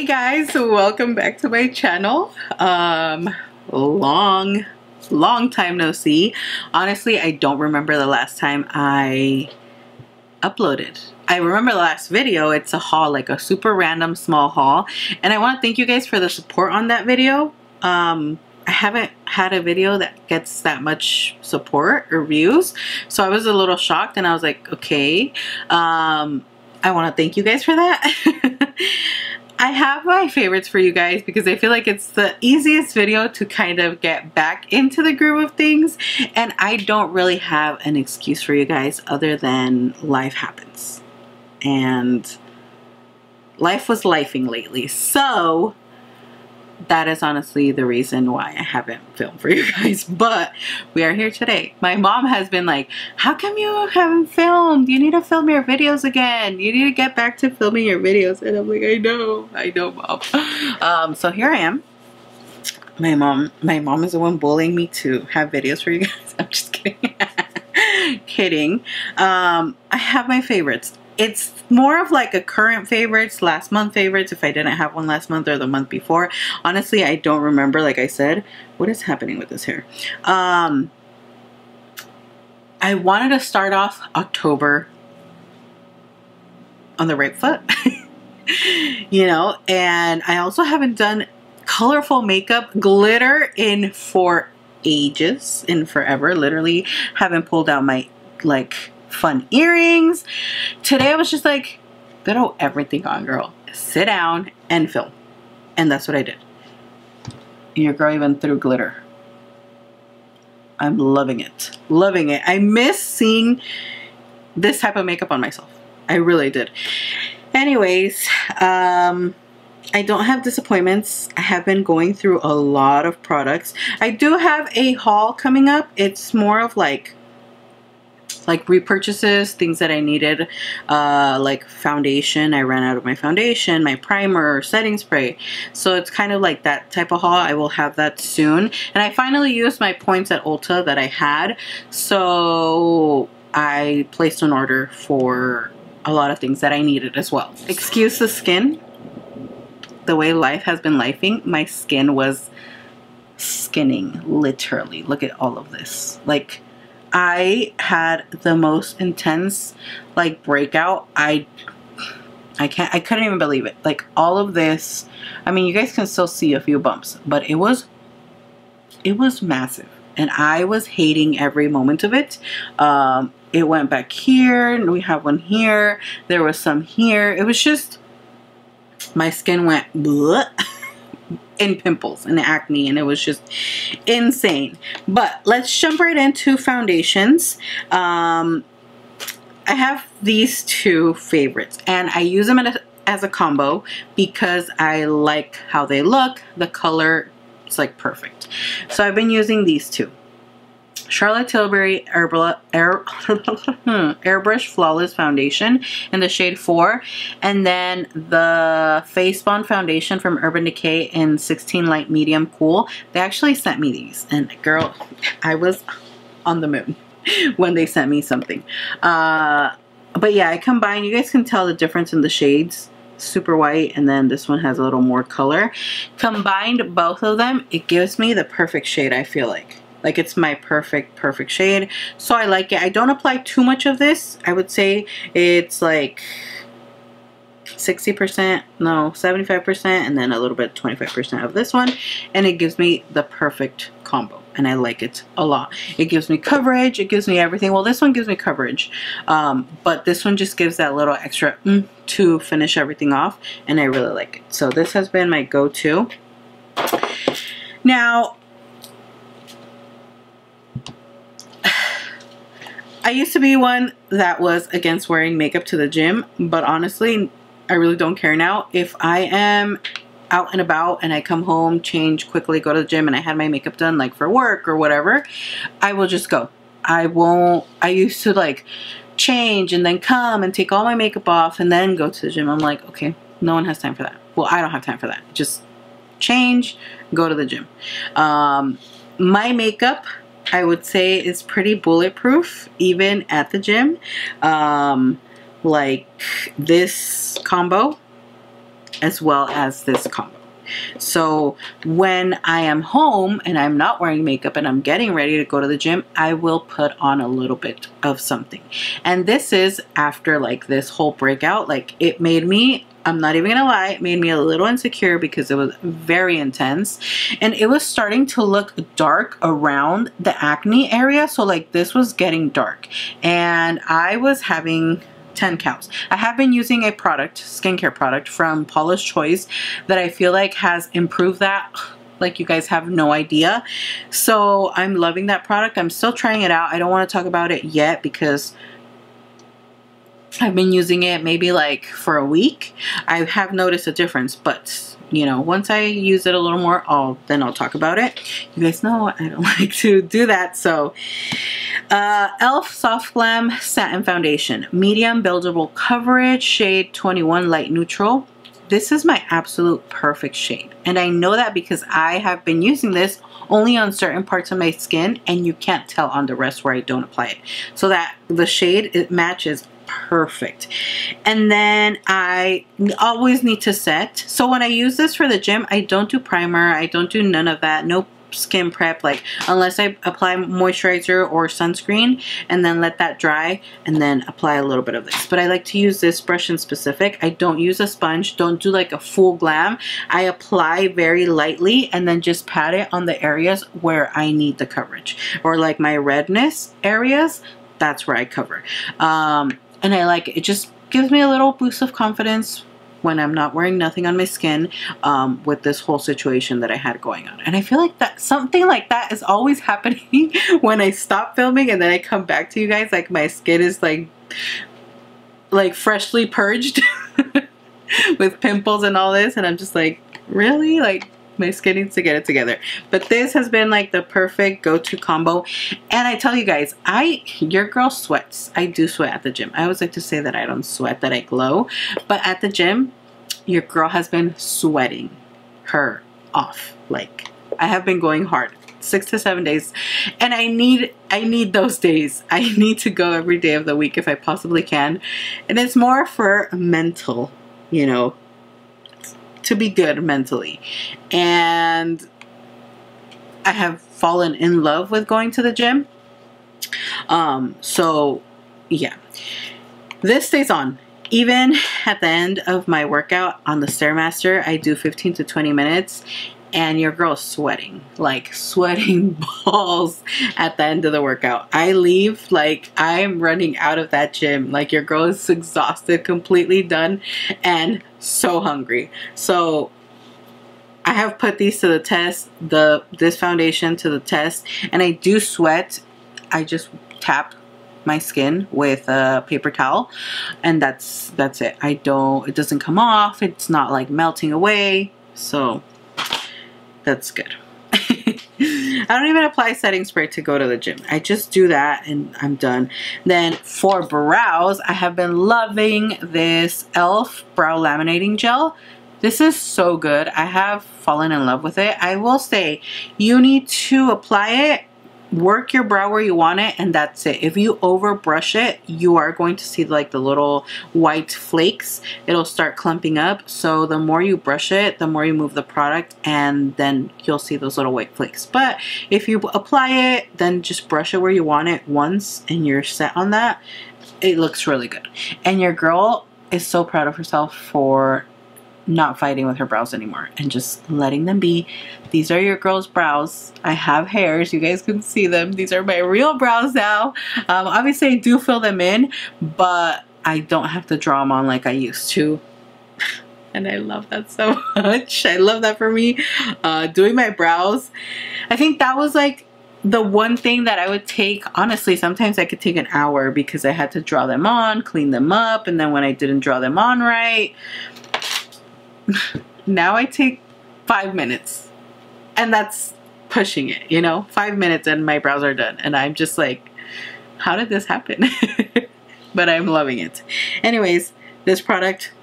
Hey guys, welcome back to my channel. Long time no see. Honestly, I don't remember the last time I uploaded. I remember the last video. It's a haul, like a super random small haul, and I want to thank you guys for the support on that video. I haven't had a video that gets that much support or views, so I was a little shocked, and I was like, okay, I want to thank you guys for that. I have my favorites for you guys because I feel like it's the easiest video to kind of get back into the groove of things, and I don't really have an excuse for you guys other than life happens, and life was lifing lately, so that is honestly the reason why I haven't filmed for you guys. But we are here today. My mom has been like, how come you haven't filmed? You need to film your videos again. You need to get back to filming your videos. And I'm like, I know Mom. So here I am. My mom is the one bullying me to have videos for you guys. I'm just kidding. Kidding. I have my favorites. It's more of like a current favorites, last month favorites, if I didn't have one last month or the month before. Honestly, I don't remember, like I said. What is happening with this hair? I wanted to start off October on the right foot. You know, and I also haven't done colorful makeup, glitter in for ages, in forever. Literally haven't pulled out my, like, fun earrings. Today I was just like, throw everything on, girl. Sit down and film. And that's what I did. Your girl even threw glitter. I'm loving it. Loving it. I miss seeing this type of makeup on myself. I really did. Anyways, I don't have disappointments. I have been going through a lot of products. I do have a haul coming up. It's more of like repurchases, things that I needed, like foundation. I ran out of my foundation, my primer, setting spray. So it's kind of like that type of haul. I will have that soon. And I finally used my points at Ulta that I had. So I placed an order for a lot of things that I needed as well. Excuse the skin. The way life has been lifing, my skin was skinning, literally. Look at all of this. Like, I had the most intense, like, breakout. I couldn't even believe it. Like, all of this, I mean, you guys can still see a few bumps, but it was massive, and I was hating every moment of it. It went back here, and we have one here. There was some here. It was just, my skin went bleh. In pimples and acne, and it was just insane. But let's jump right into foundations. I have these two favorites, and I use them as a combo because I like how they look. The color is like perfect. So I've been using these two. Charlotte Tilbury Airbrush Flawless Foundation in the shade 4, and then the Face Bond Foundation from Urban Decay in 16 Light Medium Cool. They actually sent me these, and girl, I was on the moon when they sent me something. But yeah, I combined, you guys can tell the difference in the shades. Super white, and then this one has a little more color. Combined both of them, it gives me the perfect shade. I feel like it's my perfect shade, so I like it. I don't apply too much of this. I would say it's like 60%, no, 75%, and then a little bit 25% of this one, and it gives me the perfect combo, and I like it a lot. It gives me coverage, it gives me everything. Well, this one gives me coverage, but this one just gives that little extra to finish everything off, and I really like it. So this has been my go-to. Now, I used to be one that was against wearing makeup to the gym, but honestly, I really don't care now. If I am out and about and I come home, change quickly, go to the gym, and I had my makeup done, like for work or whatever, I will just go. I used to like change and then come and take all my makeup off and then go to the gym. I'm like, okay, no one has time for that. Well, I don't have time for that. Just change, go to the gym. My makeup, I would say, is pretty bulletproof even at the gym. Like this combo as well as this combo. So when I am home and I'm not wearing makeup and I'm getting ready to go to the gym, I will put on a little bit of something. And this is after like this whole breakout, like it made me, I'm not even gonna lie, it made me a little insecure because it was very intense and it was starting to look dark around the acne area. So like this was getting dark and I was having 10 counts. I have been using a product, skincare product from Paula's Choice that I feel like has improved that. Like you guys have no idea. So I'm loving that product. I'm still trying it out. I don't want to talk about it yet because I've been using it maybe like for a week. I have noticed a difference, but you know, once I use it a little more, then I'll talk about it. You guys know I don't like to do that. So e.l.f. Soft Glam Satin Foundation, medium buildable coverage, shade 21 light neutral. This is my absolute perfect shade. And I know that because I have been using this only on certain parts of my skin and you can't tell on the rest where I don't apply it. So that the shade, it matches perfect. And then I always need to set. So when I use this for the gym, I don't do primer. I don't do none of that. No skin prep, like unless I apply moisturizer or sunscreen and then let that dry and then apply a little bit of this. But I like to use this brush in specific. I don't use a sponge, don't do like a full glam. I apply very lightly and then just pat it on the areas where I need the coverage, or like my redness areas, that's where I cover. And I like it. It just gives me a little boost of confidence when I'm not wearing nothing on my skin with this whole situation that I had going on. And I feel like that something like that is always happening when I stop filming and then I come back to you guys, like my skin is like freshly purged with pimples and all this, and I'm just like, really? Like my skin needs to get it together. But this has been like the perfect go-to combo. And I tell you guys, your girl sweats. I do sweat at the gym. I always like to say that I don't sweat, that I glow. But at the gym, your girl has been sweating her off. Like I have been going hard 6 to 7 days. And I need those days. I need to go every day of the week if I possibly can. And it's more for mental, you know, to be good mentally. And I have fallen in love with going to the gym. So yeah, this stays on. Even at the end of my workout on the Stairmaster, I do 15 to 20 minutes and your girl's sweating, like sweating balls at the end of the workout. I leave like I'm running out of that gym. Like your girl is exhausted, completely done, and so hungry. So I have put these to the test, this foundation to the test, and I do sweat. I just tap my skin with a paper towel and that's it. It doesn't come off. It's not like melting away. So that's good. I don't even apply setting spray to go to the gym. I just do that and I'm done. Then for brows, I have been loving this e.l.f. brow laminating gel. This is so good. I have fallen in love with it. I will say you need to apply it, work your brow where you want it, and that's it. If you over brush it, you are going to see like the little white flakes. It'll start clumping up. So the more you brush it, the more you move the product, and then you'll see those little white flakes. But if you apply it, then just brush it where you want it once and you're set on that. It looks really good. And your girl is so proud of herself for not fighting with her brows anymore and just letting them be. These are your girl's brows. I have hairs, you guys can see them. These are my real brows now. Obviously I do fill them in, but I don't have to draw them on like I used to. And I love that so much. I love that for me. Doing my brows, I think that was like the one thing that I would take, honestly, sometimes I could take an hour because I had to draw them on, clean them up, and then when I didn't draw them on right, now I take 5 minutes, and that's pushing it, you know, 5 minutes and my brows are done, and I'm just like, how did this happen? But I'm loving it. Anyways, this product,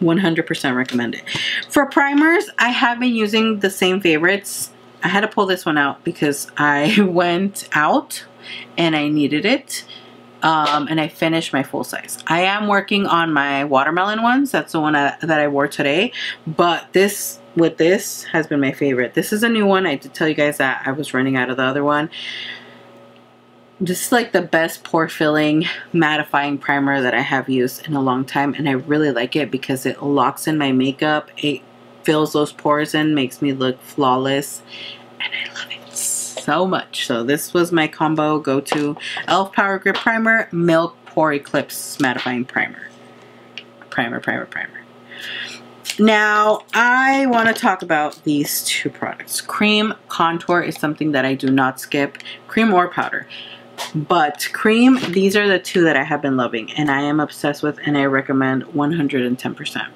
100% recommend it. For primers, I have been using the same favorites. I had to pull this one out because I went out and I needed it. and I finished my full size. I am working on my watermelon ones. That's the one that I wore today. But this, with this, has been my favorite. This is a new one. I did tell you guys that I was running out of the other one. This is like the best pore filling mattifying primer that I have used in a long time, and I really like it because it locks in my makeup. It fills those pores in, makes me look flawless, and I love it so much. So this was my combo go-to: e.l.f. Power Grip Primer, Milk Pore Eclipse Mattifying Primer. Primer. Now, I want to talk about these two products. Cream contour is something that I do not skip, cream or powder. But cream, these are the two that I have been loving and I am obsessed with, and I recommend 110%.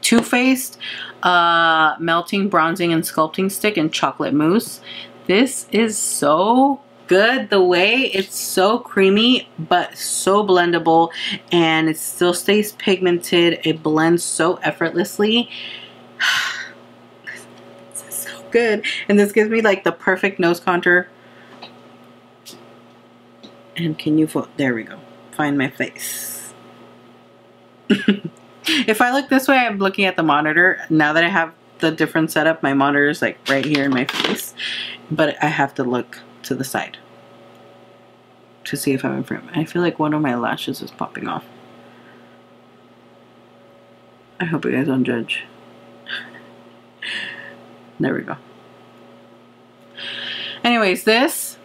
Too Faced Melting Bronzing and Sculpting Stick in Chocolate Mousse. This is so good. The way it's so creamy but so blendable, and it still stays pigmented. It blends so effortlessly. This is so good. And this gives me like the perfect nose contour. And can you, there we go, find my face. If I look this way, I'm looking at the monitor. Now that I have the different setup, my monitor is like right here in my face, but I have to look to the side to see if I'm in frame. I feel like one of my lashes is popping off. I hope you guys don't judge. There we go. Anyways, this,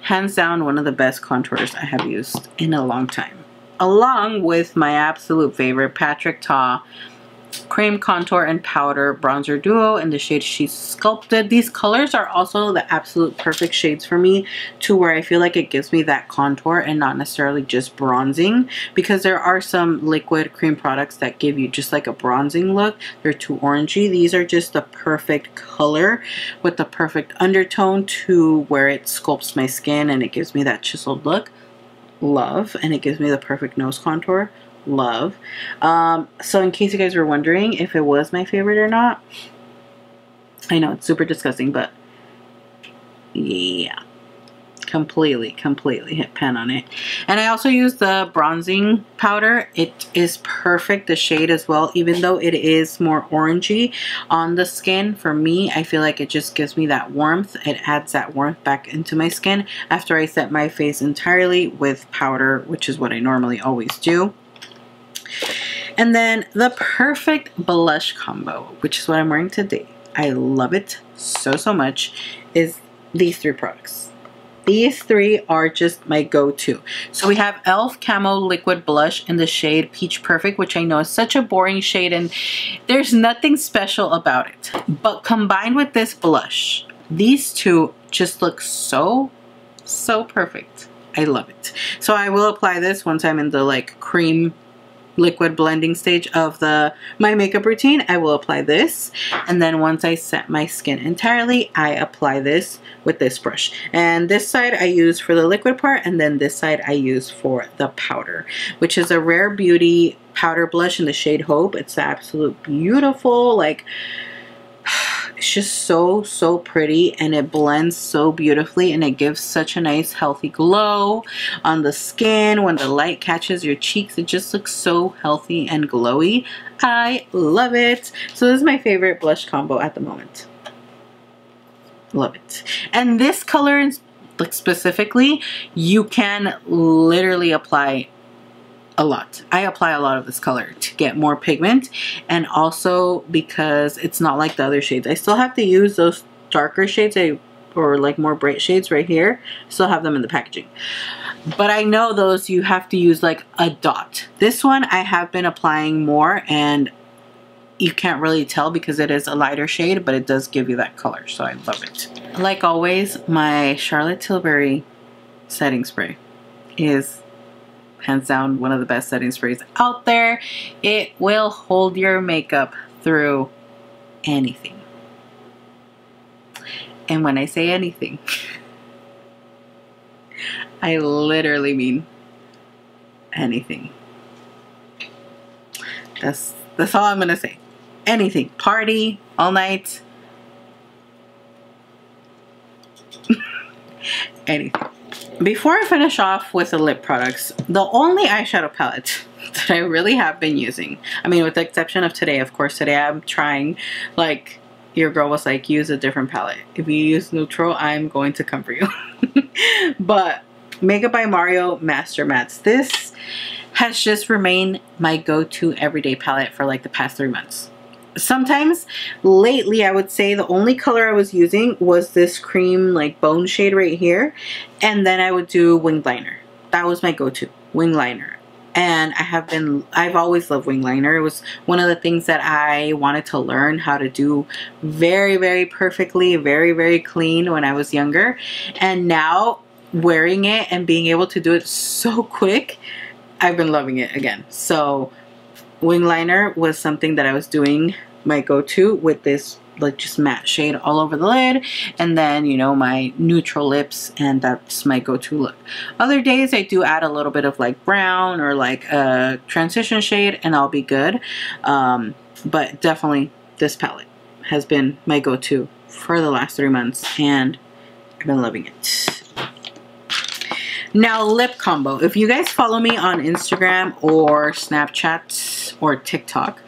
hands down, one of the best contours I have used in a long time. Along with my absolute favorite Patrick Ta Cream Contour and Powder Bronzer Duo in the shade She's Sculpted. These colors are also the absolute perfect shades for me, to where I feel like it gives me that contour and not necessarily just bronzing, because there are some liquid cream products that give you just like a bronzing look. They're too orangey. These are just the perfect color with the perfect undertone to where it sculpts my skin and it gives me that chiseled look. Love. And it gives me the perfect nose contour. Love. So in case you guys were wondering if it was my favorite or not, I know it's super disgusting, but yeah, completely hit pan on it. And I also use the bronzing powder. It is perfect, the shade as well, even though it is more orangey on the skin. For me, I feel like it just gives me that warmth. It adds that warmth back into my skin after I set my face entirely with powder, which is what I normally always do. And then the perfect blush combo, which is what I'm wearing today, I love it so much, is these three products. These three are just my go-to. So we have e.l.f. Camo Liquid Blush in the shade Peach Perfect, which I know is such a boring shade and there's nothing special about it. But combined with this blush, these two just look so perfect. I love it. So I will apply this once I'm in the like cream liquid blending stage of my makeup routine. I will apply this, and then once I set my skin entirely, I apply this with this brush. And this side I use for the liquid part, and then this side I use for the powder, which is a Rare Beauty powder blush in the shade Hope. It's absolute beautiful, like it's just so pretty, and it blends so beautifully, and it gives such a nice healthy glow on the skin. When the light catches your cheeks, it just looks so healthy and glowy. I love it. So this is my favorite blush combo at the moment. Love it. And this color, like specifically, you can literally apply a lot. I apply a lot of this color to get more pigment, and also because it's not like the other shades. I still have to use those darker shades, or like more bright shades right here. Still have them in the packaging. But I know those you have to use like a dot. This one I have been applying more, and you can't really tell because it is a lighter shade, but it does give you that color, so I love it. Like always, my Charlotte Tilbury setting spray is hands down one of the best setting sprays out there. It will hold your makeup through anything. And when I say anything, I literally mean anything. That's all I'm gonna say. Anything. Party all night. Anything. Before I finish off with the lip products, the only eyeshadow palette that I really have been using, I mean with the exception of today, of course today I'm trying, like your girl was like, use a different palette. If you use neutral, I'm going to come for you. But Makeup by Mario Master Mattes, this has just remained my go-to everyday palette for like the past 3 months. Sometimes lately I would say the only color I was using was this cream like bone shade right here, and then I would do winged liner. That was my go-to, wing liner. And I've always loved wing liner. It was one of the things that I wanted to learn how to do very, very perfectly, very, very clean when I was younger. And now wearing it and being able to do it so quick, I've been loving it again. So wing liner was something that I was doing my go-to with this like just matte shade all over the lid, and then you know my neutral lips, and that's my go-to look. Other days I do add a little bit of like brown or like a transition shade and I'll be good, but definitely this palette has been my go-to for the last 3 months and I've been loving it. Now, lip combo. If you guys follow me on Instagram or Snapchat or TikTok,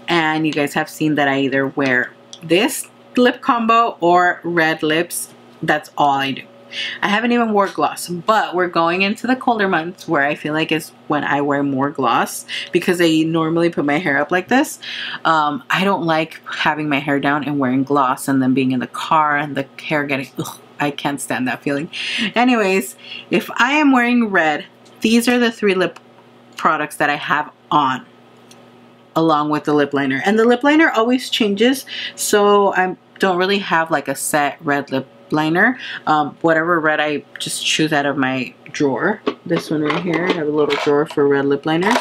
and you guys have seen that I either wear this lip combo or red lips, that's all I do. I haven't even worn gloss, but we're going into the colder months where I feel like is when I wear more gloss because I normally put my hair up like this. I don't like having my hair down and wearing gloss and then being in the car and the hair getting, ugh, I can't stand that feeling. Anyways, if I am wearing red, these are the 3 lip products that I have on along with the lip liner. And the lip liner always changes, so I don't really have like a set red lip liner. Whatever red I just choose out of my drawer. This one right here, I have a little drawer for red lip liner.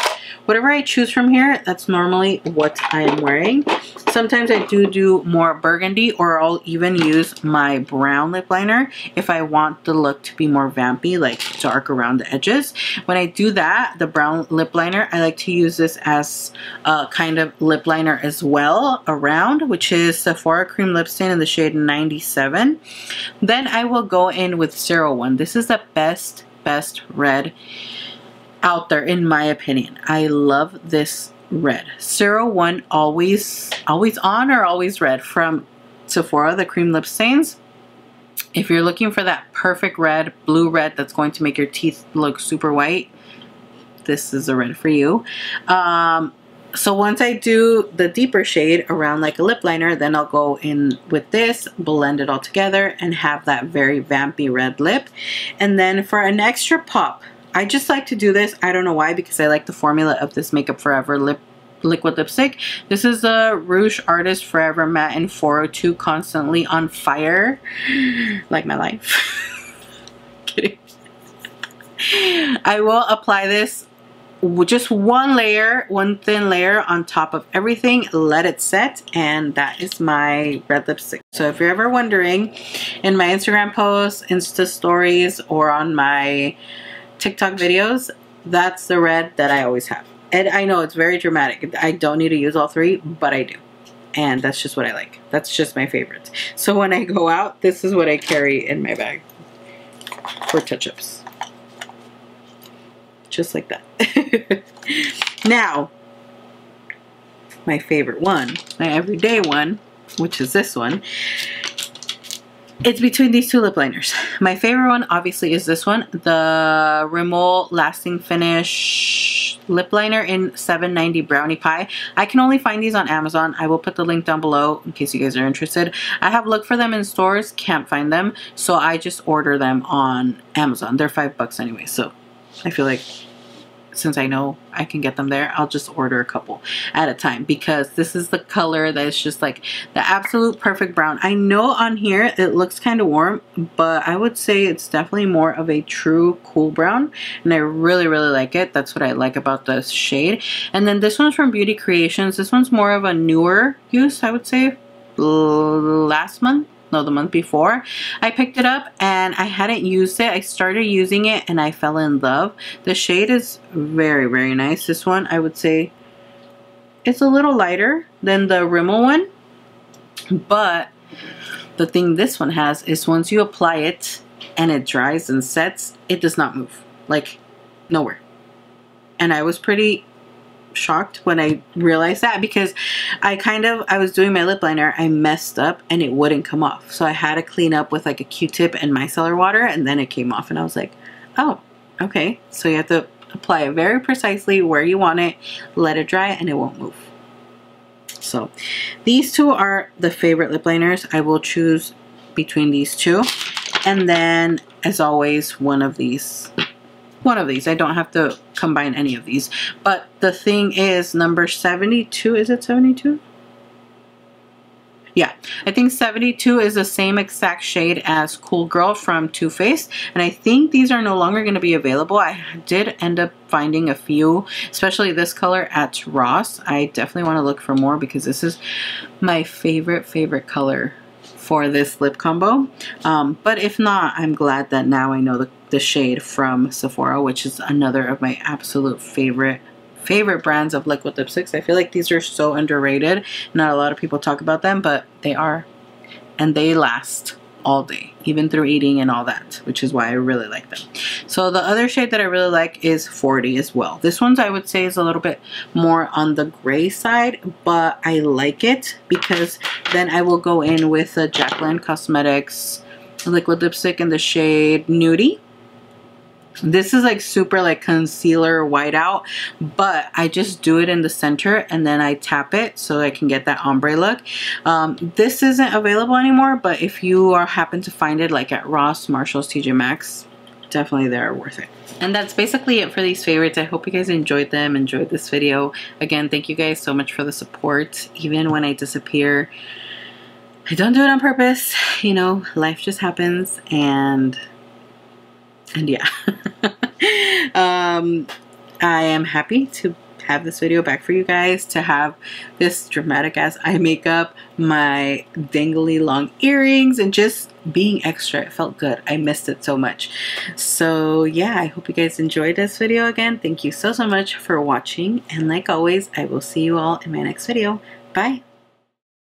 Whatever I choose from here, that's normally what I am wearing. Sometimes I do more burgundy, or I'll even use my brown lip liner if I want the look to be more vampy, like dark around the edges. When I do that, the brown lip liner, I like to use this as a kind of lip liner as well around, which is Sephora Cream Lip Stain in the shade 97. Then I will go in with 01. This is the best red out there in my opinion. I love this red. 01 always on or always red from Sephora, the cream lip stains. If you're looking for that perfect red, blue red that's going to make your teeth look super white, this is a red for you. So once I do the deeper shade around like a lip liner, then I'll go in with this, blend it all together, and have that very vampy red lip. And then for an extra pop, I just like to do this. I don't know why, because I like the formula of this Makeup Forever liquid lipstick. This is a Rouge Artist Forever Matte in 402 Constantly on Fire. Like my life. Kidding. I will apply this with just one thin layer on top of everything, let it set, and that is my red lipstick. So if you're ever wondering, in my Instagram posts, Insta stories, or on my TikTok videos, that's the red that I always have. And I know it's very dramatic. I don't need to use all 3, but I do. And that's just what I like. That's just my favorite. So when I go out, this is what I carry in my bag for touch-ups. Just like that. Now, my favorite one, my everyday one, which is this one. It's between these 2 lip liners. My favorite one obviously is this one, the Rimmel Lasting Finish lip liner in 790 Brownie Pie. I can only find these on Amazon. I will put the link down below in case you guys are interested. I have looked for them in stores, can't find them, so I just order them on Amazon. They're $5 anyway, so I feel like since I know I can get them there, I'll just order a couple at a time, because this is the color that is just like the absolute perfect brown. I know on here it looks kind of warm, but I would say it's definitely more of a true cool brown, and I really like it. That's what I like about this shade. And then this one's from Beauty Creations. This one's more of a newer use, I would say. Last month, no, the month before I picked it up, and I hadn't used it. I started using it and I fell in love. The shade is very nice. This one, I would say it's a little lighter than the Rimmel one, but the thing this one has is once you apply it, and it dries and sets, it does not move. Like, nowhere. And I was pretty shocked when I realized that, because I was doing my lip liner, I messed up and it wouldn't come off. So I had to clean up with like a Q-tip and micellar water, and then it came off, and I was like, oh, okay. So you have to apply it very precisely where you want it, let it dry, and it won't move. So these two are the favorite lip liners. I will choose between these two. And then, as always, one of these. I don't have to combine any of these. But the thing is, number 72, is it 72? Yeah, I think 72 is the same exact shade as Cool Girl from Too Faced, and I think these are no longer going to be available. I did end up finding a few, especially this color at Ross. I definitely want to look for more, because this is my favorite color for this lip combo. But if not, I'm glad that now I know the shade from Sephora, which is another of my absolute favorite brands of liquid lipsticks. I feel like these are so underrated. Not a lot of people talk about them, but they are, and they last all day, even through eating and all that, which is why I really like them. So the other shade that I really like is 40 as well. This one's, I would say, is a little bit more on the gray side, but I like it because then I will go in with the Jaclyn Cosmetics liquid lipstick in the shade Nudie. This is like super like concealer whiteout, but I just do it in the center and then I tap it so I can get that ombre look. This isn't available anymore, but if you happen to find it like at Ross, Marshalls, TJ Maxx, definitely they're worth it. And that's basically it for these favorites. I hope you guys enjoyed them, enjoyed this video. Again, thank you guys so much for the support. Even when I disappear, I don't do it on purpose. You know, life just happens, and yeah. I am happy to have this video back for you guys, to have this dramatic ass eye makeup, my dangly long earrings, and just being extra. It felt good. I missed it so much. So yeah, I hope you guys enjoyed this video. Again, thank you so much for watching, and like always, I will see you all in my next video. Bye.